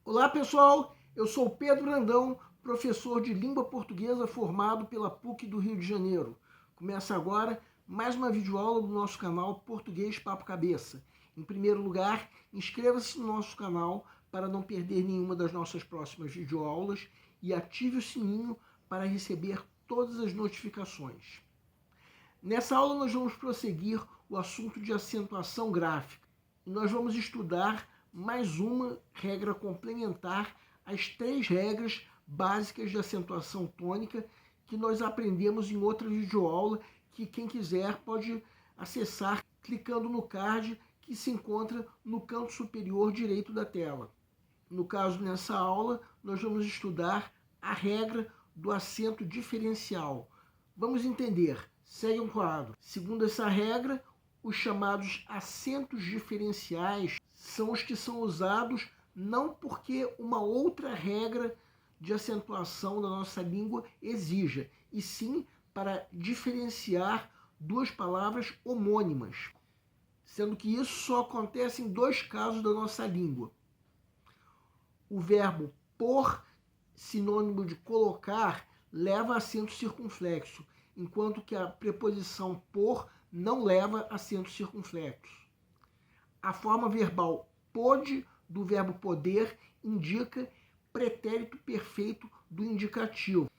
Olá pessoal, eu sou o Pedro Brandão, professor de língua portuguesa formado pela PUC do Rio de Janeiro. Começa agora mais uma videoaula do nosso canal Português Papo Cabeça. Em primeiro lugar, inscreva-se no nosso canal para não perder nenhuma das nossas próximas videoaulas e ative o sininho para receber todas as notificações. Nessa aula nós vamos prosseguir o assunto de acentuação gráfica e nós vamos estudar mais uma regra complementar às 3 regras básicas de acentuação tônica que nós aprendemos em outra videoaula que quem quiser pode acessar clicando no card que se encontra no canto superior direito da tela. No caso, nessa aula, nós vamos estudar a regra do acento diferencial. Vamos entender. Segue um quadro. Segundo essa regra, os chamados acentos diferenciais são os que são usados não porque uma outra regra de acentuação da nossa língua exija, e sim para diferenciar duas palavras homônimas, sendo que isso só acontece em 2 casos da nossa língua. O verbo por, sinônimo de colocar, leva acento circunflexo, enquanto que a preposição por não leva acento circunflexo. A forma verbal pode do verbo poder indica pretérito perfeito do indicativo,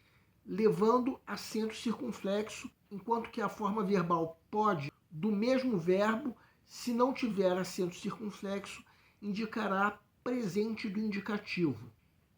levando acento circunflexo, enquanto que a forma verbal pode do mesmo verbo, se não tiver acento circunflexo, indicará presente do indicativo.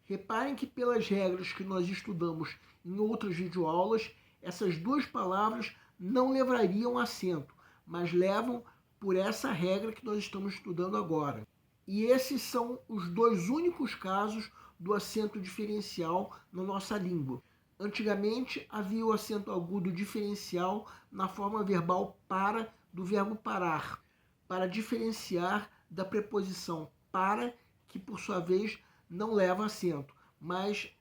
Reparem que pelas regras que nós estudamos em outras videoaulas, essas duas palavras não levariam acento, mas levam por essa regra que nós estamos estudando agora. E esses são os 2 únicos casos do acento diferencial na nossa língua. Antigamente havia o acento agudo diferencial na forma verbal para do verbo parar, para diferenciar da preposição para, que por sua vez não leva acento, mas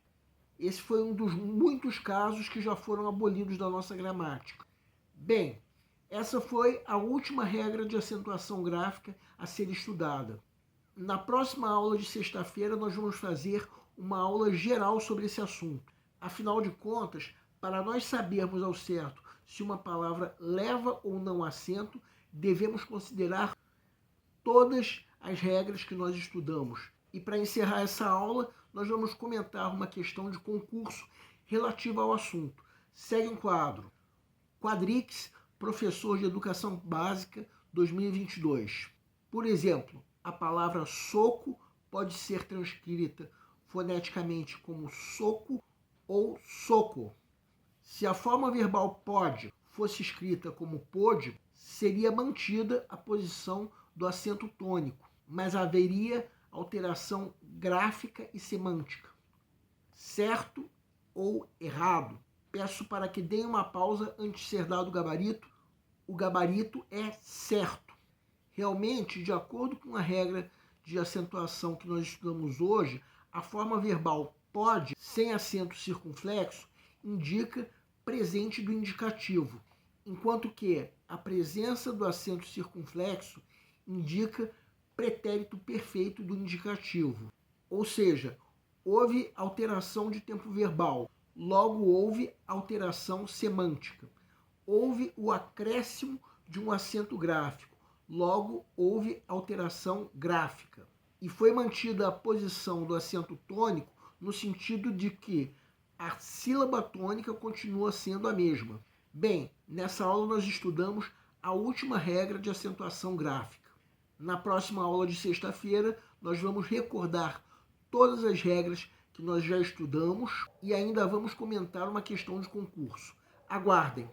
esse foi um dos muitos casos que já foram abolidos da nossa gramática. Bem, essa foi a última regra de acentuação gráfica a ser estudada. Na próxima aula de sexta-feira nós vamos fazer uma aula geral sobre esse assunto. Afinal de contas, para nós sabermos ao certo se uma palavra leva ou não acento, devemos considerar todas as regras que nós estudamos. E para encerrar essa aula, nós vamos comentar uma questão de concurso relativa ao assunto. Segue um quadro. Quadrix, professor de Educação Básica 2022. Por exemplo, a palavra soco pode ser transcrita foneticamente como soco ou soco. Se a forma verbal pode fosse escrita como pôde, seria mantida a posição do acento tônico, mas haveria alteração gráfica e semântica. Certo ou errado? Peço para que deem uma pausa antes de ser dado o gabarito. O gabarito é certo. Realmente, de acordo com a regra de acentuação que nós estudamos hoje, a forma verbal pode, sem acento circunflexo, indica presente do indicativo, enquanto que a presença do acento circunflexo indica pretérito perfeito do indicativo. Ou seja, houve alteração de tempo verbal, logo houve alteração semântica. Houve o acréscimo de um acento gráfico, logo houve alteração gráfica. E foi mantida a posição do acento tônico no sentido de que a sílaba tônica continua sendo a mesma. Bem, nessa aula nós estudamos a última regra de acentuação gráfica. Na próxima aula de sexta-feira, nós vamos recordar todas as regras que nós já estudamos e ainda vamos comentar uma questão de concurso. Aguardem!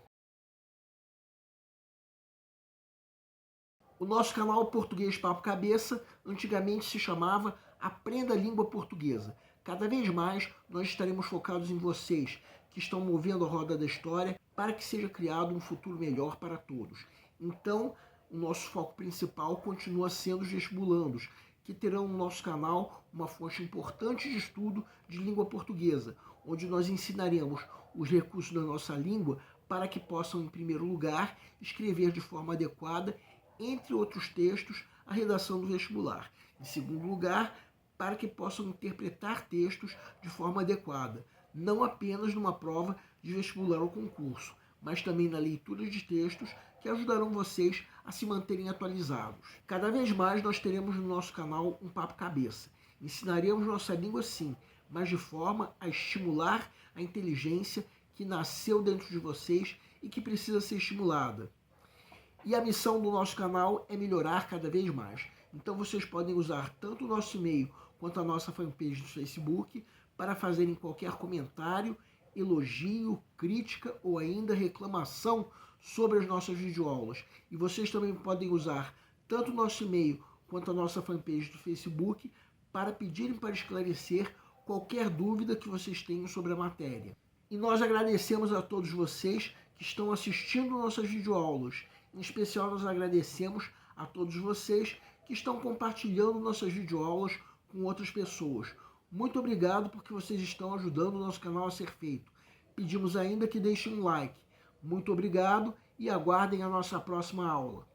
O nosso canal Português Papo Cabeça antigamente se chamava Aprenda a Língua Portuguesa. Cada vez mais nós estaremos focados em vocês que estão movendo a roda da história para que seja criado um futuro melhor para todos. Então, o nosso foco principal continua sendo os vestibulandos, que terão no nosso canal uma fonte importante de estudo de língua portuguesa, onde nós ensinaremos os recursos da nossa língua para que possam, em primeiro lugar, escrever de forma adequada, entre outros textos, a redação do vestibular. Em segundo lugar, para que possam interpretar textos de forma adequada, não apenas numa prova de vestibular ou concurso, mas também na leitura de textos que ajudarão vocês a se manterem atualizados. Cada vez mais nós teremos no nosso canal um Papo Cabeça. Ensinaremos nossa língua sim, mas de forma a estimular a inteligência que nasceu dentro de vocês e que precisa ser estimulada. E a missão do nosso canal é melhorar cada vez mais. Então vocês podem usar tanto o nosso e-mail quanto a nossa fanpage do Facebook para fazerem qualquer comentário, elogio, crítica ou ainda reclamação sobre as nossas videoaulas. E vocês também podem usar tanto o nosso e-mail quanto a nossa fanpage do Facebook para pedirem para esclarecer qualquer dúvida que vocês tenham sobre a matéria. E nós agradecemos a todos vocês que estão assistindo nossas videoaulas. Em especial, nós agradecemos a todos vocês que estão compartilhando nossas videoaulas com outras pessoas. Muito obrigado porque vocês estão ajudando o nosso canal a ser feito. Pedimos ainda que deixem um like. Muito obrigado e aguardem a nossa próxima aula.